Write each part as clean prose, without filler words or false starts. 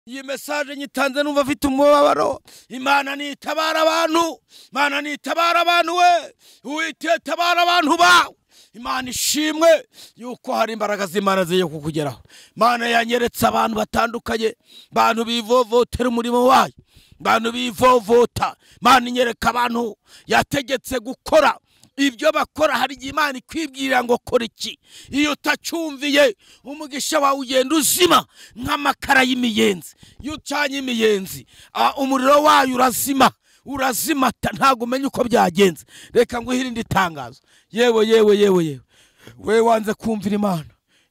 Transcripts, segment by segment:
iyi message nyitanze numva afite umubabaro. Imana nitabara abantu, Imana nitabara abantu we, uwitabara abantu bawe. Imana ishimwe yuko hari imbaraga z'Imana ziye kukugeraho. Imana yanyeretse abantu batandukanye, abantu bivovotera umurimo wayo, abantu bivovota. Imana inyereka abantu yategetse gukora ibyo bakora. Hari Imana ikwibwira ngo kora iki, iyo utacyumviye umugisha wawe ugenda uzima nk'amakara y'imiyenzi. Iyo ucanye imiyenzi umuriro wayo urazima ntago umenya uko byagenze. Reka ngo ihirinde itangazo. Yewe we wanze kumvira Imana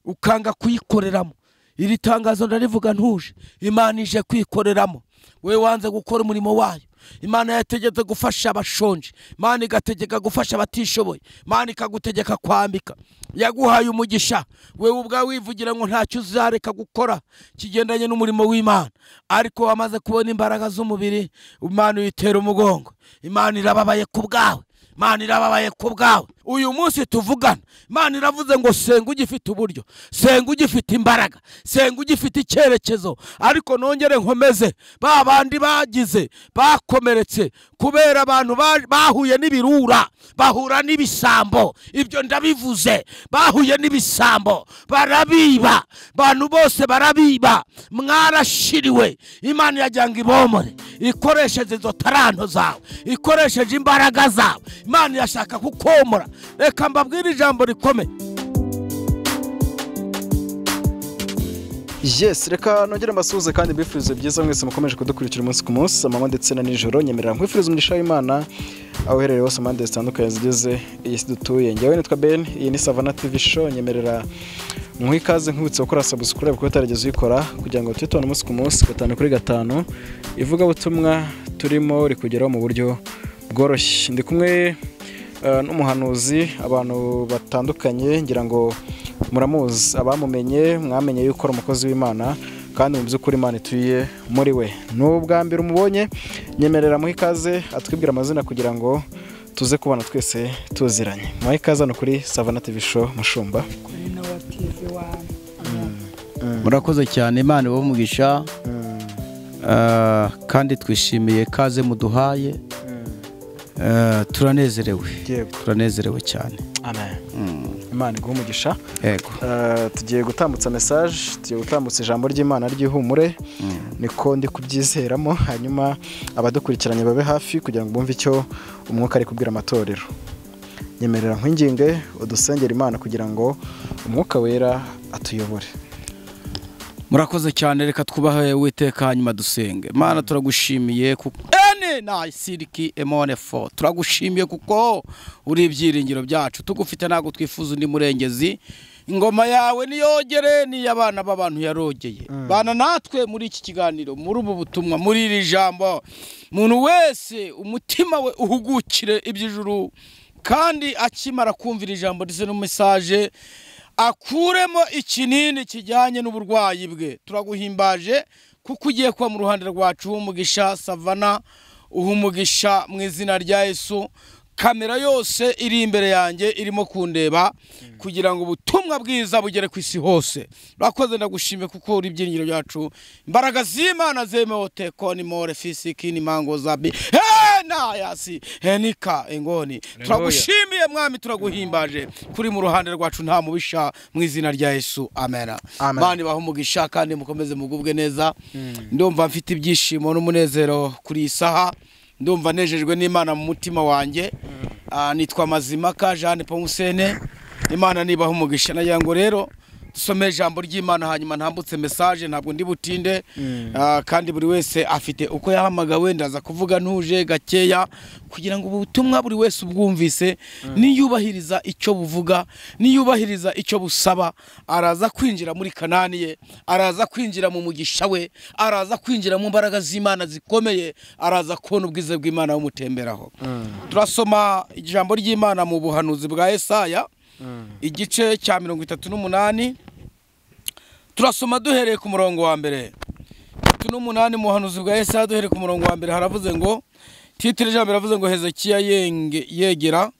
ukanga kuyikoreramo. Iri tangazo ndarivuga ntuje, Imana ije kwikoreramo. We wanze gukora umurimo wayo. Imana yategetse gufasha abashonje, Imana igategeka gufasha abatishoboye, Imana ikagutegeka kwambika. Yaguhaye umugisha, wewe ubwa wivugira ngo ntacyo uzareka gukora kigendanye n'umurimo w'Imana. Ariko wamaze kubona imbaraga z'umubiri, Imana uyitera umugongo. Imana irababaye ku bwawe, Imana irababaye ku bwawe. Uyu munsi tuvugana, Imana iravuze ngo senga ugifite uburyo, senga ugifite imbaraga, senga ugifite icyerekezo. Ariko nongere nkomeze ba bandi bagize bakomeretse kubera abantu bahuye n'ibirura, bahura n'ibisambo. Ibyo ndabivuze, bahuye n'ibisambo, barabiba, abantu bose barabiba. Mwarashiriwe. Imana yajyanga ibomore, ikoresheje izo taranto zawe, ikoresheje imbaraga zawe. Imana yashaka kukomora. Reka mbabwire ijambo rikomeye. Yes, reka nongere mbasuhuze kandi mbifurize byiza mwese mukomeje kudukurikira umunsi ku munsi, amanywa ndetse na nijoro. Nyemerera nkwifuriza umugisha w'Imana aho uherereye hose, amande zitandukanye zigize iyi si dutuye. Njyewe nitwa Ben, iyi ni Savana TV show. Nyemerera mwikaze nkubitse gukora subscribe kuko utarigeze uyikora, kugira ngo tutone umunsi ku munsi 5 kuri 5 ivuga butumwa turimo rikugeraho mu buryo bworoshye. Ndi kumwe n'umuhanuzi, abantu batandukanye ngira ngo muramuzi, abamumenye mwamenye yuko ari umukozi w'Imana kandi mu by'ukuri Imana ituye muri we. N'ubwa mbere umubonye, nyemerera muhikaze atwibwira amazina kugira ngo tuze kubana twese tuziranye. Muhikaze no kuri Savana TV show mushumba. Murakoze cyane, Imana ibumugisha kandi twishimiye kaze muduhaye. Turanezerewe cyane. Amen. Imana igumugisha. Yego. Tugiye gutambutsa message, tugiye gutambutsa ijambo ry'Imana ry'ihumure, niko ndi kubyizeramo. Hanyuma abadukurikiranye babe hafi kugira ngo bumve icyo umwuka ari kubwira amatorero. Nyemerera nkwinginge udusengera Imana kugira ngo umwuka wera atuyobore. Murakoze cyane, reka twubahe Uwiteka hanyuma dusenge. Imana turagushimiye kuko na siriki emone fo, turagushimiye kuko uri ibyiringiro byacu. Tugufite ntago twifuza undi murengezi. Ingoma yawe niyogere, ni abana b'abantu yarogeye. Bana natwe muri iki kiganiro, muri ubu butumwa, muri iri jambo. Muntu wese umutima we uhugukire iby'ijuru, kandi akimara kumvira ijambo ndetse no message akuremo ikinini kijyanye n'uburwayi bwe. Turaguhimbaje kuko ugiye kuba mu ruhande rwacu. Umugisha Savana, uhumugisha mu izina rya Yesu. Kamera yose iri imbere yanjye irimo kundeba kugira ngo ubutumwa bwiza bugere ku isi hose. Bakoze ndagushime kuko uri ibyiringiro byacu. Imbaraga z'Imana zemewe tekoni more fisiki ni mango zabi na yasi henika engoni. Turagushimiye mwami, turaguhimbaje kuri mu ruhande rwacu nta mubisha mu izina rya Yesu. Amen. Mani bahumugisha kandi mukomeze mugubwe neza. Ndumva mfite ibyishimo n'umunezero kuri isaha. Ndumva nejejwe n'Imana mu mutima wanjye. Nitwa Mazimaka Jean Paul Musene. Imana nibaho umugisha. Nagira ngo rero dusome ijambo ry'Imana hanyuma ntambutse message, ntabwo ndi butinde. Kandi buri wese afite uko yahamagawe, ndaza kuvuga ntuje gakeya kugira ngo ubutumwa buri wese ubwumvise niyubahiriza icyo buvuga, niyubahiriza icyo busaba, araza kwinjira muri Kanani ye, araza kwinjira mu mugisha we, araza kwinjira mu mbaraga z'Imana zikomeye, araza kubona ubwiza bw'Imana bumutemberaho. Turasoma ijambo ry'Imana mu buhanuzi bwa Yesaya igice cya 38. Turasoma duhereye ku murongo wa mbere. 38 mu buhanuzi bwa Yesaya duhereye ku murongo wa mbere. Haravuze ngo, titire ijambo ravuze ngo Hezekiya yegera,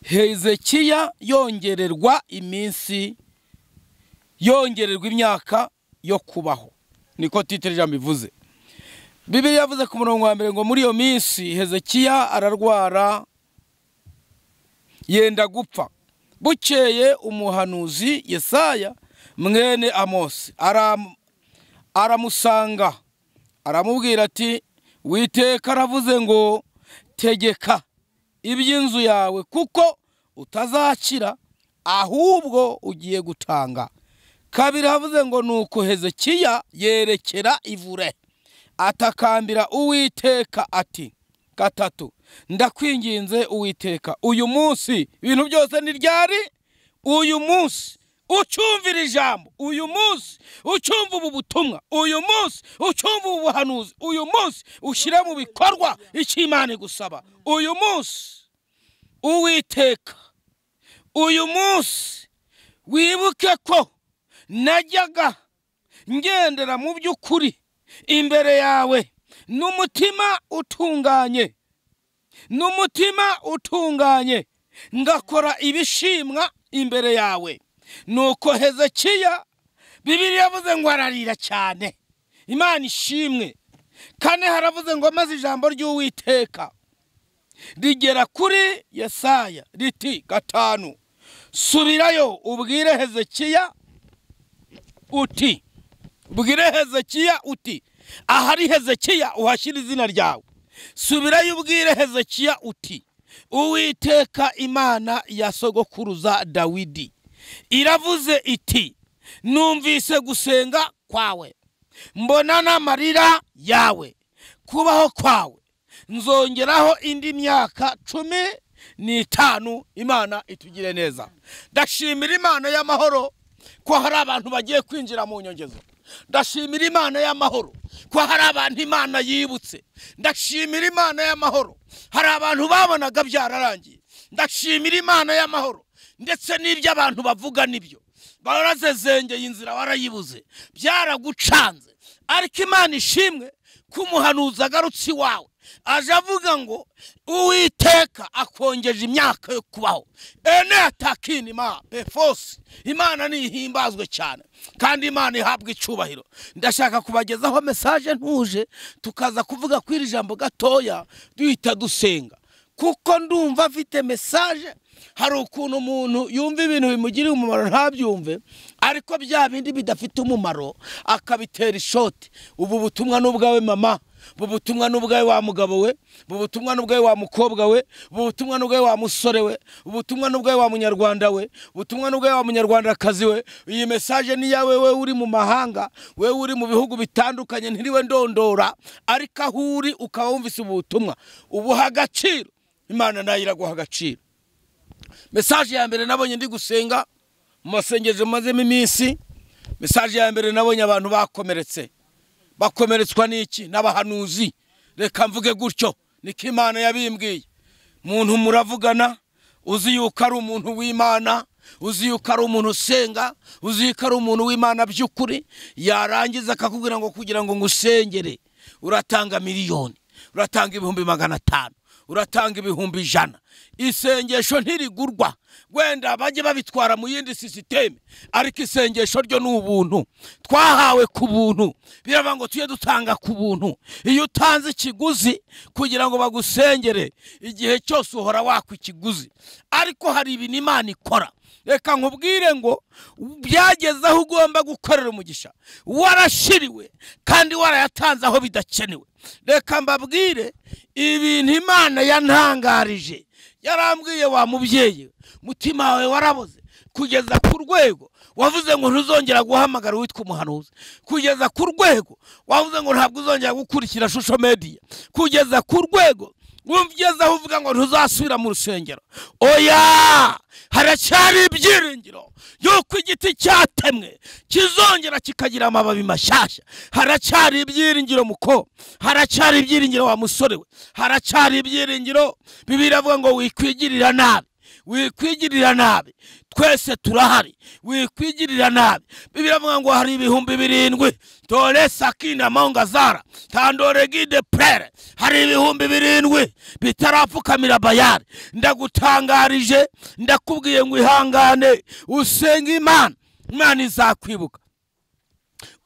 Hezekiya yongererwa iminsi, yongererwa imyaka yo kubaho. niko titre ijambo ivuze. Bibiliya yavuze ku murongo wa mbere ngo muri iyo minsi Hezekiya ararwara yenda gupfa. Bukeye umuhanuzi Yesaya mwene Amosi aramusanga aramubwira ati Uwiteka aravuze ngo tegeka iby'inzu yawe kuko utazakira ahubwo ugiye gutanga. Kabiri havuze ngo nuko Hezekiya yerekera ivure atakambira Uwiteka ati gatatu ndakwinginze Uwiteka uyu munsi ibintu byose ni ryari uyu munsi ucyumvira ijambo uyu munsi ucyumva ubu butumwa uyu munsi ucyumva ubu buhanuzi uyu munsi ushyire mu bikorwa icyo Imana igusaba uyu munsi Uwiteka uyu munsi wibuke ko najyaga ngendera mu by'ukuri imbere yawe n'umutima utunganye ngakora ibishimwa imbere yawe. Nuko Hezekiya Bibiliya yavuze ngo ararira cyane Imana ishimwe. Kane haravuze ngo maze ijambo ry'Uwiteka rigera kuri Yesaya riti gatanu subirayo ubwire Hezekiya uti ahari Hezekiya uhashyira izina ryawe. Subirayo ubwire Hezekiya uti Uwiteka Imana ya sogokuruza Dawidi iravuze iti numvise gusenga kwawe mbona n'amarira yawe kubaho kwawe nzongeraho indi myaka 15 Imana itugire neza. Ndashimira Imana y'amahoro ko hari abantu bagiye kwinjira mu nyongezo. Ndashimira Imana y'amahoro ko hari abantu Imana yibutse. Ndashimira Imana y'amahoro hari abantu babonaga byararangiye. Ndashimira Imana y'amahoro ndetse n'ibyo abantu bavuga nibyo barazezengeye inzira warayibuze byaragucanze ariko Imana ishimwe kumuhanuza agarutse iwawe aje avuga ngo Uwiteka akongeje imyaka yo kubaho ene atakini ma befos. Imana nihimbazwe cyane kandi Imana ihabwa icubahiro. Ndashaka kubagezaho message ntuje tukaza kuvuga kwiri jambo gatoya duhita dusenga kuko ndumva afite message. Hari ukuntu umuntu yumva ibintu bimugirira umumaro ntabyumve ariko bya bindi bidafite umumaro akabitera ishoti. Ubu butumwa n'ubwawe mama, ubu butumwa n'ubwawe wa mugabo we, ubu butumwa n'ubwawe wa mukobwa we, ubu butumwa n'ubwawe wa musore we, ubu butumwa n'ubwawe wa munyarwanda we, ubutumwa n'ubwawe wa munyarwandakazi we. Iyi message ni yawe we uri mu mahanga, we uri mu bihugu bitandukanye ntiriwe ndondora ariko aho uri ukaba wumvise ubutumwa ubuha agaciro. Imana nayo iraguha agaciro. Message ya mbere nabonye ndi gusenga mu masengesho mazemo iminsi. Message ya mbere nabonye abantu bakomeretswa n'iki n'abahanuzi. Reka mvuge gutyo niko Imana yabimbwiye. Muntu muravugana uzi yuko ari umuntu w'Imana, uzi yuko ari umuntu usenga, uzi yuko ari umuntu w'Imana by'ukuri, yarangiza akakubwira ngo kugira ngo ngusengere uratanga miliyoni, uratanga 500,000, uratanga 100,000. Isengesho ntirigurwa gwenda bajye babitwara mu yindi systeme ariko isengesho ryo n'ubuntu twahawe ku buntu. Birava ngo tuye dutanga ku buntu. Iyo utanze ikiguzi kugira ngo bagusengere igihe cyose uhora wakwa ikiguzi ariko hari ibintu Imana ikora. Reka nkubwire ngo byageze aho ugomba gukorera umugisha warashiriwe kandi warayatanze aho bidakenewe. Reka mbabwire ibintu Imana yantangarije. Yarambwiye wa mubyeyi mutima wawe waraboze kugeza ku rwego wavuze ngo ntuzongera guhamagara witwa umuhanuzi, kugeza ku rwego wavuze ngo ntabwo uzongera gukurikira social media, kugeza ku rwego wumvyezaho uvuga ngo ntuzasubira mu rusengero. Oya, haracyari ibyiringiro yuko igiti cyatemwe kizongera kikagira amababi mashyashya. Haracyari ibyiringiro muko, haracyari ibyiringiro wa musore we, haracyari ibyiringiro. Bibiliya avuga ngo wikwigirira nabi, wikwigirira nabi. Twese turahari, wikwigirira nabi. Bibiliya avuga ngo hari 7,000 tore sakina mongazara tandore gide prere, hari 7,000 bitarapfukamira Bayali. Ndagutangarije, ndakubwiye ngo ihangane usenga Imana, Imana izakwibuka.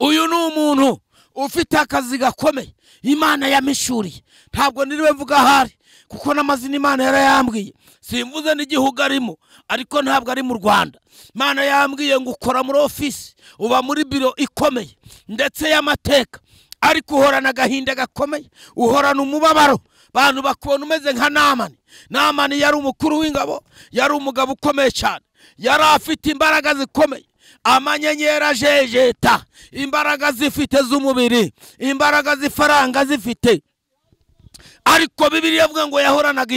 Uyu ni umuntu ufite akazi gakomeye Imana yamishuriye, ntabwo niriwe mvuga ahari kuko n'amazina Imana yarayambwiye, simvuze n'igihugu arimo, ariko ntabwo ari mu Rwanda. Imana yambwiye ngo ukora muri ofisi, uba muri biro ikomeye ndetse y'amateka, ariko uhorana agahinda gakomeye, uhorana umubabaro. Bantu bakubona umeze nka Namani. Namani yari umukuru w'ingabo, yari umugabo ukomeye cyane, yari afite imbaraga zikomeye, amanyenyeri ajejeta, imbaraga zifite z'umubiri, imbaraga z'ifaranga zifite. Ariko Bibiliya ivuga ngo yahoranaga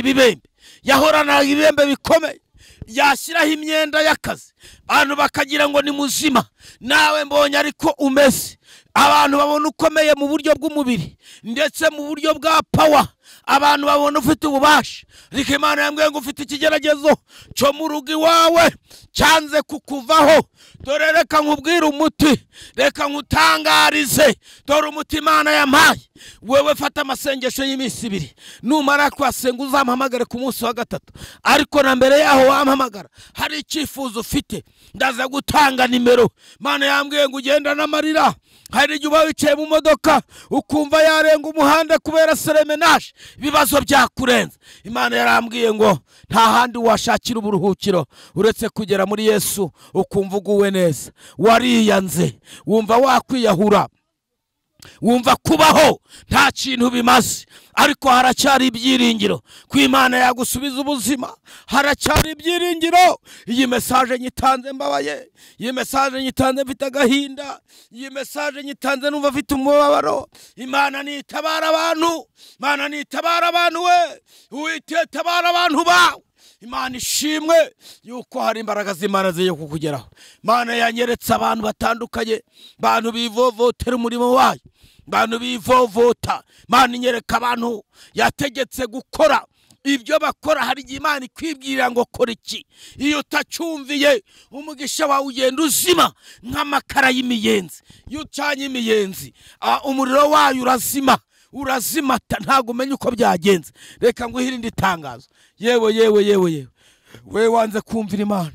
ibibembe bikomeye, yashyiraho imyenda y'akazi, abantu bakagira ngo ni muzima. Nawe mbonye ariko umeze, abantu babona ukomeye mu buryo bw'umubiri ndetse mu buryo bwa power, abantu babona ufite ububasha. Ariko Imana yambwiye ngo ufite ikigeragezo cyo mu rugo iwawe cyanze kukuvaho. Dore reka nkubwire umuti, reka nkutangarize, dore umuti Imana yampaye. Wewe fata amasengesho y'iminsi 2, numara kwasenga uzampamagare ku munsi wa 3, ariko na mbere yaho wampamagara hari icyifuzo ufite, ndaza gutanga nimero. Imana yambwiye ngo ugenda n'amarira, hari igihe uba wicaye mu modoka ukumva yarenga umuhanda kubera seremenage, ibibazo byakurenze. Imana yarambwiye ngo nta handi washakira uburuhukiro uretse kugera muri Yesu, ukumva uguwe neza. Wariyanze, wumva wakwiyahura, wumva kubaho nta kintu bimaze, ariko haracyari ibyiringiro ko Imana yagusubiza ubuzima. Haracyari ibyiringiro. Iyi message nyitanze mbabaye, iyi message nyitanze mfite agahinda, iyi message nyitanze numva mfite umubabaro. Imana nitabara abantu, Imana nitabara abantu, we Uwitabara abantu bawe. Imana ishimwe yuko hari imbaraga z'Imana ziye kukugeraho. Imana yanyeretse abantu batandukanye, abantu bivovotera umurimo wayo, abantu bivovota. Imana inyereka abantu yategetse gukora ibyo bakora. Hari igihe Imana ikwibwira ngo kora iki, iyo utacyumviye umugisha wawe ugenda uzima nk'amakara y'imiyenzi. Iyo ucanye imiyenzi umuriro wayo urazimata, ntago umenya uko byagenze. Reka nguhirinde itangazo. Yewe we wanze kumvira Imana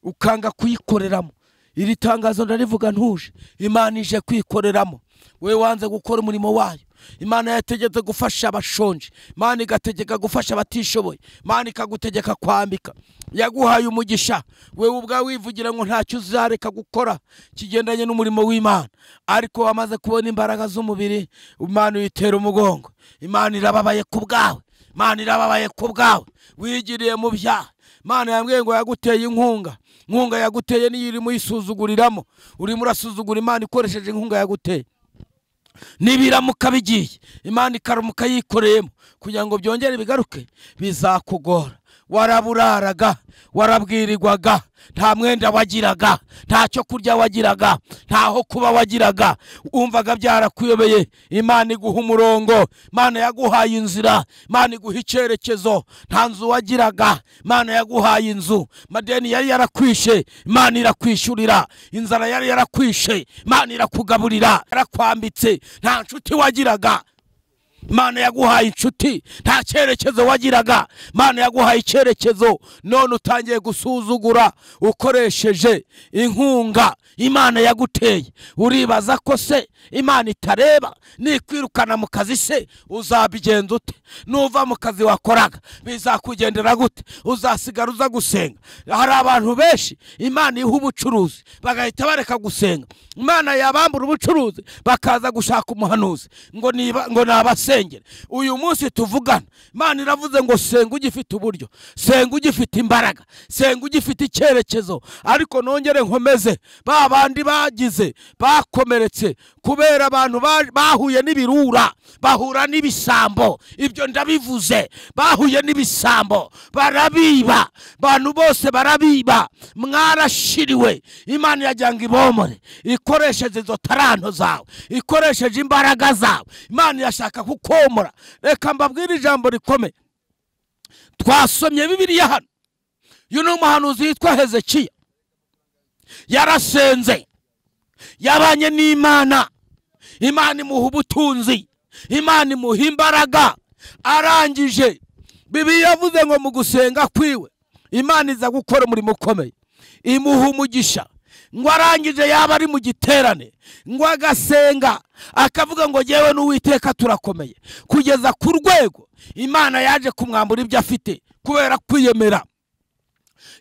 ukanga kuyikoreramo, iri tangazo ndarivuga ntuje. Imana ije kwikoreramo, we wanze gukora umurimo wayo. Imana yategetse gufasha abashonje, Imana igategeka gufasha abatishoboye, Imana ikagutegeka kwambika. Yaguhaye umugisha, we ubwawe wivugira ngo ntacyo uzareka gukora kigendanye n'umurimo w'Imana, ariko wamaze kubona imbaraga z'umubiri, Imana uyitera umugongo. Imana irababaye ku bwawe, Imana irababaye ku bwawe, wigiriye mu byaha. Imana yambwiye ngo yaguteye inkunga yaguteye niyo iri muyisuzuguriramo, uri murasuzugura Imana ikoresheje inkunga yaguteye. Nibiramuka bigiye, Imana ikaramuka yikoreyemo kugira ngo byongere bigaruke, bizakugora. Waraburaraga, warabwirirwaga, nta mwenda wagiraga, nta cyo kurya wagiraga, ntaho kuba wagiraga, umvaga byarakuyobeye. Imana iguha umurongo, Imana yaguhaye inzira, Imana iguha icyerekezo. Nta nzu wagiraga, Imana yaguhaye inzu. Madeni yari yarakwishe, Imana irakwishurira. Inzara yari yarakwishe, Imana irakugaburira. Yarakwambitse, nta nshuti wagiraga, Imana yaguhaye inshuti. Nta cyerekezo wagiraga, Imana yaguhaye icyerekezo. None utangiye gusuzugura ukoresheje inkunga Imana yaguteye. Uribaza ko se Imana itareba? Nikwirukana mu kazi se uzabigenza ute? Nuva mu kazi wakoraga bizakugendera gute? Uzasigara uza gusenga? Hari abantu benshi Imana iha ubucuruzi bagahita bareka gusenga. Imana yabambura ubucuruzi bakaza gushaka umuhanuzi ngo nabasengere. Uyu munsi tuvugana, Imana iravuze ngo senga ugifite uburyo, senga ugifite imbaraga, senga ugifite icyerekezo. Ariko nongere nkomeze babandi bagize bakomeretse kubera abantu bahuye n'ibirura, bahura n'ibisambo. Ibyo ndabivuze, bahuye n'ibisambo, barabiba, abantu bose barabiba. Mwarashiriwe. Imana yajyanga ibomore, ikoresheje izo taranto zawe, ikoresheje imbaraga zawe. Imana yashaka kukomora. Reka mbabwire ijambo rikomeye. Twasomye Bibiliya hano. Yuno umuhanuzi yitwa Hezekiya yarasenze, yabanye n'Imana, Imana imuha ubutunzi, Imana imuha imbaraga. Arangije Bibiliya yavuze ngo mu gusenga kwiwe Imana iza gukora umurimo ukomeye, imuha umugisha ngo arangije yaba ari mu giterane ngo agasenga akavuga ngo jyewe n'Uwiteka turakomeye, kugeza ku rwego Imana yaje kumwambura ibyo afite kubera kwiyemera.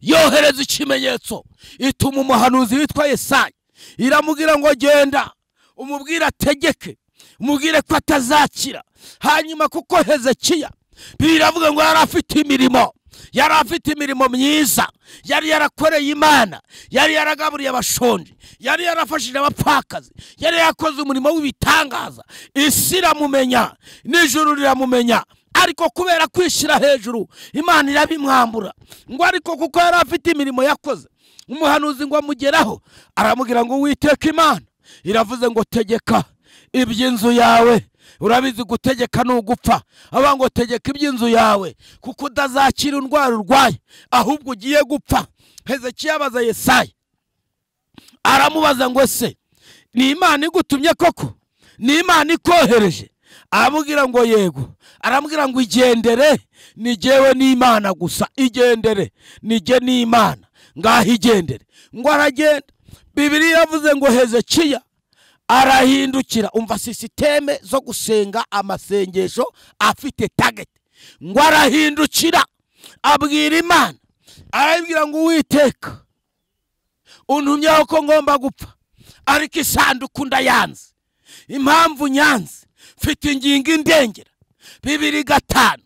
Yohereza ikimenyetso, ituma umuhanuzi witwa Yesaya, iramubwira ngo genda umubwire ategeke, umubwire ko atazakira. Hanyuma kuko Hezekiya biravuga ngo yari afite imirimo myiza, yari yarakoreye Imana, yari yaragaburiye abashonje, yari yarafashije abapfakazi, yari yakoze umurimo w'ibitangaza. Isi iramumenya n'ijuru riramumenya, ariko kubera kwishyira hejuru Imana irabimwambura. Ngo ariko kuko yari afite imirimo yakoze, umuhanuzi ngo amugeraho aramubwira ngo Uwiteka Imana iravuze ngo tegeka iby'inzu yawe. Urabizi gutegeka n'ugupfa, aba ngo tegeka iby'inzu yawe kuko udazakira indwara urwaye, ahubwo ugiye gupfa. Hezekiya abaza Yesaya, aramubaza ngo se ni Imana igutumye koko? Ni Imana ikohereje? Aramubwira ngo yego. Aramubwira ngo igendere, ni jyewe n'Imana gusa, igendere ni jye n'Imana, ngaho igendere. Ngo aragenda. Bibiliya yavuze ngo Hezekiya arahindukira, umva sisiteme zo gusenga amasengesho afite target. Ngo arahindukira abwira Imana, arabwira ngo Uwiteka untumyeho ko ngomba gupfa, ariko isanduku ndayanze. Impamvu nyanze, mfite ingingo indengera. 2005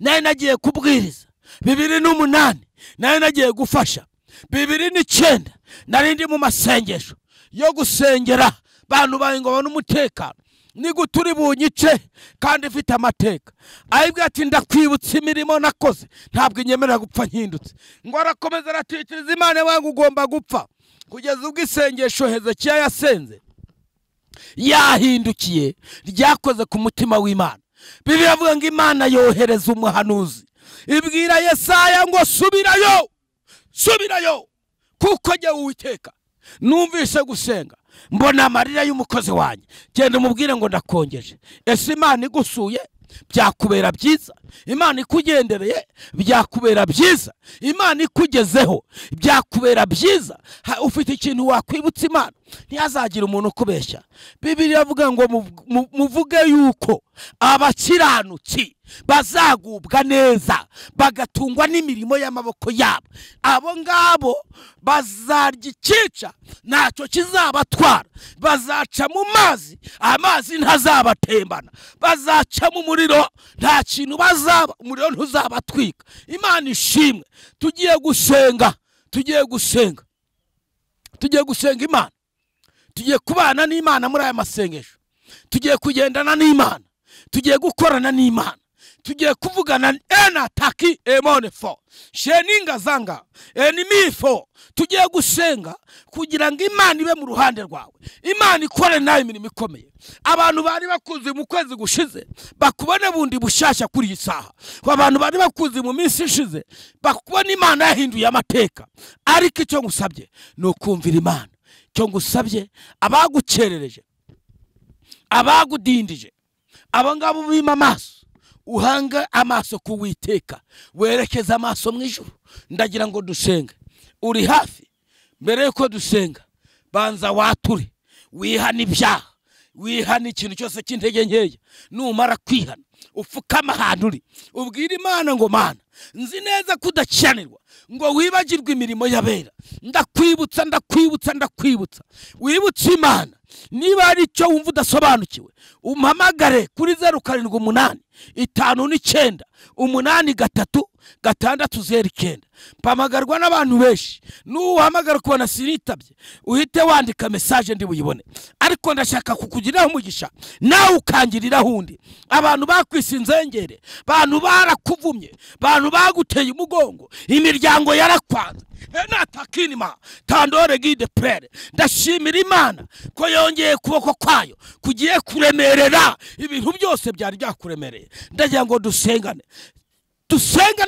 nari nagiye kubwiriza, 2008 nari nagiye gufasha, 2009 nari ndi mu masengesho yo gusengera bantu bawe ngo babone umutekano. Ni guturi bunyice kandi mfite amateka. Ayibwe ati ndakwibutsa imirimo nakoze, ntabwo inyemerera gupfa nkindutse. Ngo arakomeza aratitiriza Imana wangu ugomba gupfa, kugeza ubwo isengesho Hezekiya yasenze yahindukiye ryakoze ku mutima w'Imana. Bibiliya avuga ngo Imana yohereza umuhanuzi, ibwira Yesaya ngo subirayo kuko jye Uwiteka numvise gusenga, mbona amarira y'umukozi wanjye, genda umubwire ngo ndakongeje. Ese Imana igusuye byakubera byiza? Imana ikugendereye byakubera byiza? Imana ikugezeho byakubera byiza? Ufite ikintu wakwibutsa Imana, ntihazagira umuntu ukubeshya. Bibiliya avuga ngo muvuge yuko abakiranutsi bazagubwa neza, bagatungwa n'imirimo y'amaboko yabo. Abo ngabo bazarya ikica, ntacyo kizabatwara. Bazaca mu mazi, amazi ntazabatembana. Bazaca mu muriro, nta kintu bazaba, umuriro ntuzabatwika. Imana ishimwe. Tugiye gusenga Imana, tugiye kubana n'Imana muri aya masengesho, tugiye kugendana n'Imana, tugiye gukorana n'Imana, tugiye kuvugana enataki emonefo sheninga zanga enimifo. Tugiye gusenga kugira ngo Imana ibe mu ruhande rwawe, Imana ikore nayo imirimo ikomeye. Abantu bari bakuzi mu kwezi gushize bakubone bundi bushasha kuri iyi saha. Abantu bari bakuzi mu minsi ishize bakubona Imana yahinduye amateka. Ariko icyo ngusabye no kumvira Imana. Icyo ngusabye abagucerereje, abagudindije, abangabo bima amaso, uhanga amaso ku Uwiteka, werekeza amaso mu ijuru. Ndagira ngo dusenge. Uri hafi? Mbere yuko dusenga, banza wature, wihana ibyaha, wihana ikintu cyose cy'intege nkeya. Numara kwihana, ufukama ahantu uri, ubwira Imana ngo Mana, nzi neza kudakiranirwa ngo wibagirwe imirimo y'abera. Ndakwibutsa. Wibutse Imana, niba ari cyo wumva udasobanukiwe, umpamagare kuri 078 59 83 609. Mpamagarwa n'abantu benshi, nuhamagara kubona sinitabye, uhite wandika message ndi buyibone. Ariko ndashaka kukugiraho umugisha, nawe ukangirira hundi. Abantu bakwisinzengere, abantu barakuvumye, abantu baguteye umugongo, imiryango yarakwanze. Enatakinima tandore gide prere. Ndashimira Imana ko yongeye kuboko kwayo kugiye kuremerera ibintu byose byari byakuremereye. Ndagira ngo dusengane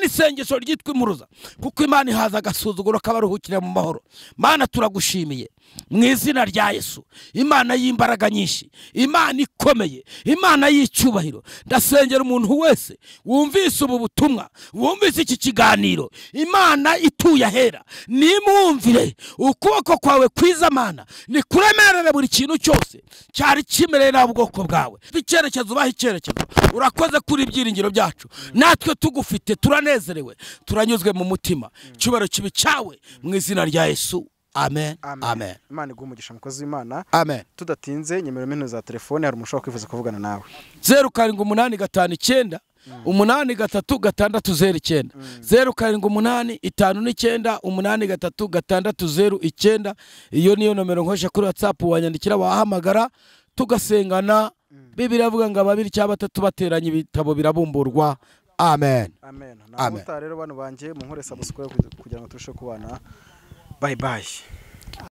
isengesho ryitwa impuruza, kuko Imana ihaza agasuzuguro kabaruhukira mu mahoro. Mana turagushimiye mu izina rya Yesu, Imana y'imbaraga nyinshi, Imana ikomeye, Imana y'icyubahiro, ndasengera umuntu wese wumvise ubu butumwa, wumvise iki kiganiro, Imana ituye ahera, nimwumvire ukuboko kwawe kwiza Mana, nikuremerere buri kintu cyose cyari kimereye na bwoko bwawe. Icyerekezo ubaha icyerekezo, urakoze kuri ibyiringiro byacu, natwe tugufite turanezerewe, turanyuzwe mu mutima. Cyubahiro kibi cyawe mu izina rya Yesu. Amen. Amen. Imana iguhe umugisha mukozi w'Imana. Amen. Tudatinze nyemero mino za telefone, hari umuntu kwifuza kuvugana nawe. 0785 83609 0785 83609. Iyo niyo nomero nkoresha kuri WhatsApp, wanyandikira wahamagara tugasengana. Bibiliya avuga ngo ababiri cyangwa batatu bateranye ibitabo birabumburwa. Amen. Amen. Rero bano banje mu nkore subscribe kugira ngo turushe kubana. Bye bye.